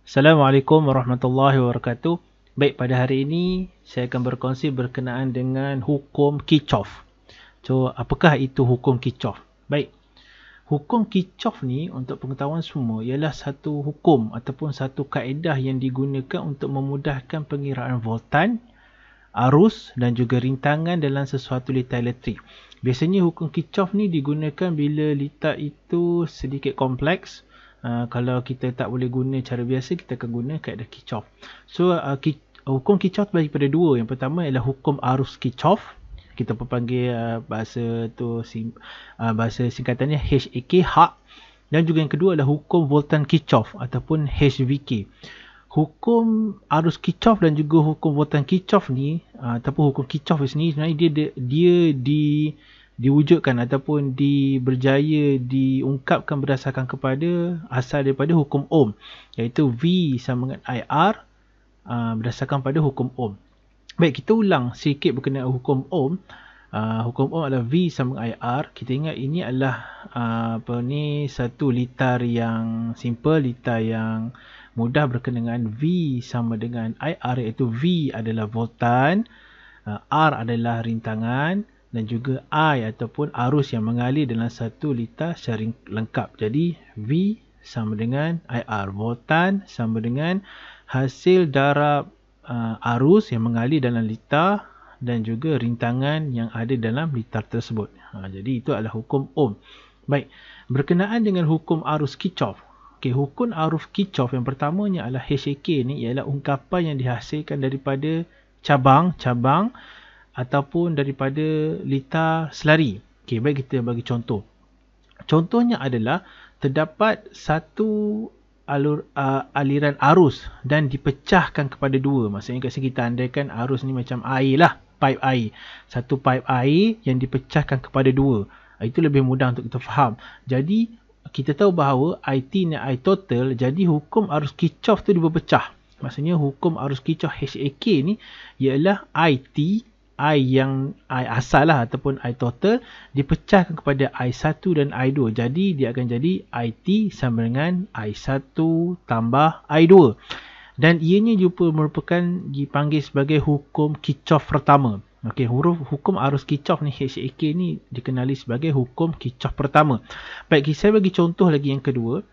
Assalamualaikum warahmatullahi wabarakatuh. Baik, pada hari ini saya akan berkongsi berkenaan dengan hukum Kirchhoff. So, apakah itu hukum Kirchhoff? Baik, hukum Kirchhoff ni untuk pengetahuan semua ialah satu hukum ataupun satu kaedah yang digunakan untuk memudahkan pengiraan voltan, arus dan juga rintangan dalam sesuatu litar elektrik. Biasanya hukum Kirchhoff ni digunakan bila litar itu sedikit kompleks. Kalau kita tak boleh guna cara biasa, kita akan guna kaedah Kirchhoff. So, hukum Kirchhoff terbagi pada dua. Yang pertama ialah hukum arus Kirchhoff. Kita panggil bahasa singkatannya HAK, hak. Dan juga yang kedua adalah hukum voltan Kirchhoff ataupun HVK. Hukum arus Kirchhoff dan juga hukum voltan Kirchhoff ni ataupun hukum Kirchhoff ni sebenarnya dia diwujudkan ataupun berjaya diungkapkan berdasarkan asal daripada hukum Ohm, iaitu V sama dengan IR berdasarkan pada hukum Ohm. Baik, kita ulang sedikit berkenaan hukum Ohm. Hukum Ohm adalah V sama dengan IR. Kita ingat ini adalah satu litar yang simple, litar yang mudah berkenaan dengan V sama dengan IR, iaitu V adalah voltan, R adalah rintangan dan juga I ataupun arus yang mengalir dalam satu litar secara lengkap. Jadi V sama dengan IR, voltan sama dengan hasil darab arus yang mengalir dalam litar dan juga rintangan yang ada dalam litar tersebut. Jadi itu adalah hukum Ohm. Baik, berkenaan dengan hukum arus Kirchhoff. Okey, hukum arus Kirchhoff yang pertamanya adalah HAK ni ialah ungkapan yang dihasilkan daripada cabang-cabang ataupun daripada litar selari. Okey, baik, kita bagi contoh. Contohnya adalah terdapat satu aliran arus dan dipecahkan kepada dua. Maksudnya kat sini kita andaikan arus ni macam air lah, pipe air. Satu pipe air yang dipecahkan kepada dua. Itu lebih mudah untuk kita faham. Jadi kita tahu bahawa IT dan I total, jadi hukum arus Kirchhoff tu berpecah. Maksudnya hukum arus Kirchhoff HAK ni ialah IT, I asal lah ataupun I total dipecahkan kepada I1 dan I2. Jadi dia akan jadi IT sama dengan I1 tambah I2. Dan ianya juga merupakan dipanggil sebagai hukum Kirchhoff pertama. Okey, hukum arus Kirchhoff ni HAK ni dikenali sebagai hukum Kirchhoff pertama. Baik, saya bagi contoh lagi yang kedua.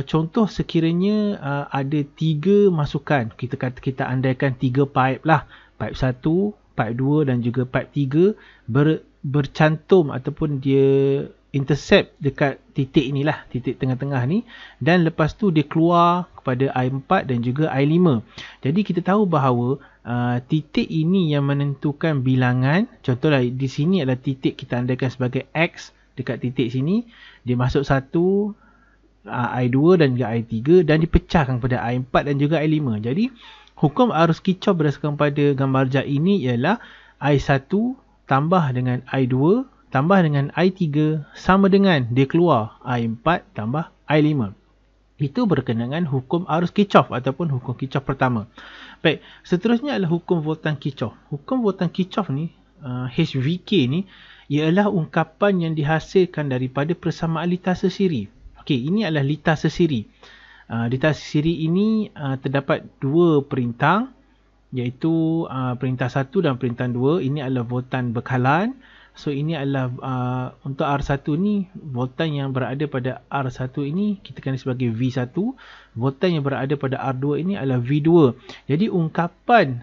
Contoh sekiranya ada tiga masukan. Kita andaikan tiga pipe lah. Pipe 1, pipe 2 dan juga pipe 3 bercantum ataupun dia intercept dekat titik inilah, titik tengah-tengah ni, dan lepas tu dia keluar kepada I4 dan juga I5. Jadi kita tahu bahawa titik ini yang menentukan bilangan. Contohlah di sini adalah titik kita andaikan sebagai X. Dekat titik sini dia masuk satu I2 dan juga I3 dan dipecahkan kepada I4 dan juga I5. Jadi hukum arus Kirchhoff berdasarkan pada gambar jar ini ialah I1 tambah dengan I2 tambah dengan I3 sama dengan dia keluar I4 tambah I5. Itu berkenaan dengan hukum arus Kirchhoff ataupun hukum Kirchhoff pertama. Baik, seterusnya adalah hukum voltan Kirchhoff. Hukum voltan Kirchhoff ni, HVK ni, ialah ungkapan yang dihasilkan daripada persamaan litar sesiri. Okey, ini adalah litar sesiri. Litar sesiri ini terdapat dua perintang, iaitu perintah 1 dan perintah 2. Ini adalah voltan bekalan. So ini adalah untuk R1 ni, voltan yang berada pada R1 ini kita kenali sebagai V1. Voltan yang berada pada R2 ini adalah V2. Jadi ungkapan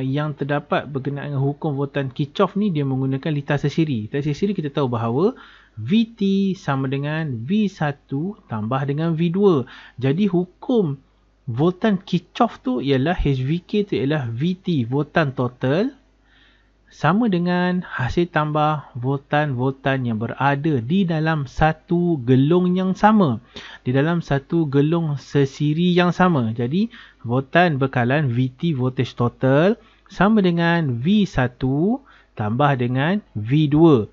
yang terdapat berkenaan dengan hukum voltan Kirchhoff ni, dia menggunakan litar sesiri. Litar sesiri kita tahu bahawa VT sama dengan V1 tambah dengan V2. Jadi hukum voltan Kirchhoff tu ialah HVK tu ialah VT, voltan total, sama dengan hasil tambah voltan-voltan yang berada di dalam satu gelung yang sama, di dalam satu gelung sesiri yang sama. Jadi voltan bekalan VT, voltage total, sama dengan V1 tambah dengan V2.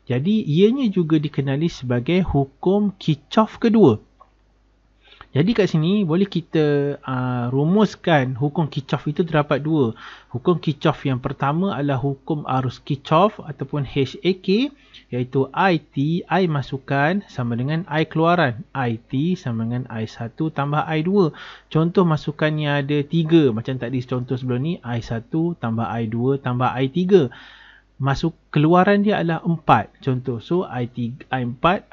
Jadi ianya juga dikenali sebagai hukum Kirchhoff kedua. Jadi kat sini boleh kita rumuskan hukum Kirchhoff itu terdapat dua. Hukum Kirchhoff yang pertama adalah hukum arus Kirchhoff ataupun HAK, iaitu IT, I masukan sama dengan I keluaran. IT sama dengan I1 tambah I2. Contoh masukannya ada 3. Macam tadi contoh sebelum ni, I1 tambah I2 tambah I3. Masuk keluaran dia adalah 4. Contoh, so I4,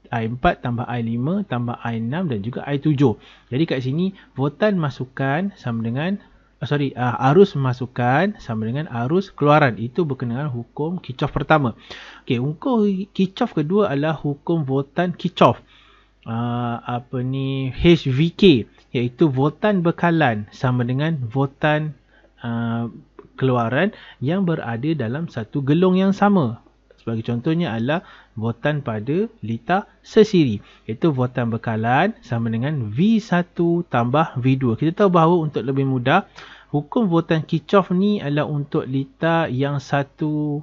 I4 tambah I5 tambah I6 dan juga I7. Jadi kat sini voltan masukan sama dengan arus masukkan sama dengan arus keluaran. Itu berkenaan hukum Kirchhoff pertama. Okey, hukum Kirchhoff kedua adalah hukum voltan Kirchhoff. HVK, iaitu voltan bekalan sama dengan voltan keluaran yang berada dalam satu gelong yang sama. Sebagai contohnya adalah voltan pada litar sesiri, iaitu voltan bekalan sama dengan V1 tambah V2. Kita tahu bahawa untuk lebih mudah, hukum voltan Kirchhoff ni adalah untuk litar yang satu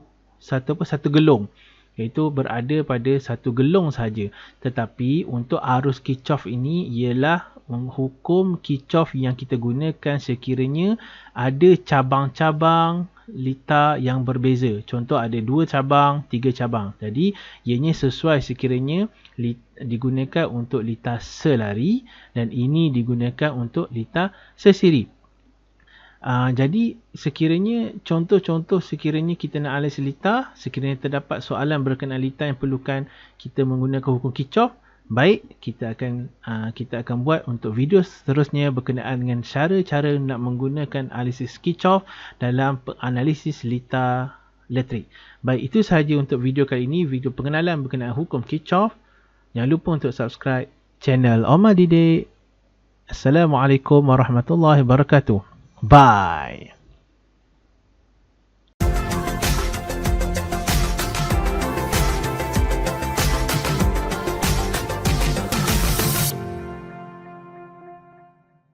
gelong, iaitu berada pada satu gelong saja. Tetapi untuk arus Kirchhoff ini ialah hukum Kirchhoff yang kita gunakan sekiranya ada cabang-cabang litar yang berbeza. Contoh ada 2 cabang, 3 cabang. Jadi ianya sesuai sekiranya digunakan untuk litar selari dan ini digunakan untuk litar sesiri. Jadi sekiranya contoh-contoh sekiranya kita nak analisis litar, sekiranya terdapat soalan berkenaan litar yang perlukan kita menggunakan hukum Kirchhoff, baik, kita akan buat untuk video seterusnya berkenaan dengan cara-cara nak menggunakan analisis Kirchhoff dalam analisis litar elektrik. Baik, itu sahaja untuk video kali ini, video pengenalan berkenaan hukum Kirchhoff. Jangan lupa untuk subscribe channel Omar Didik. Assalamualaikum warahmatullahi wabarakatuh. Bye.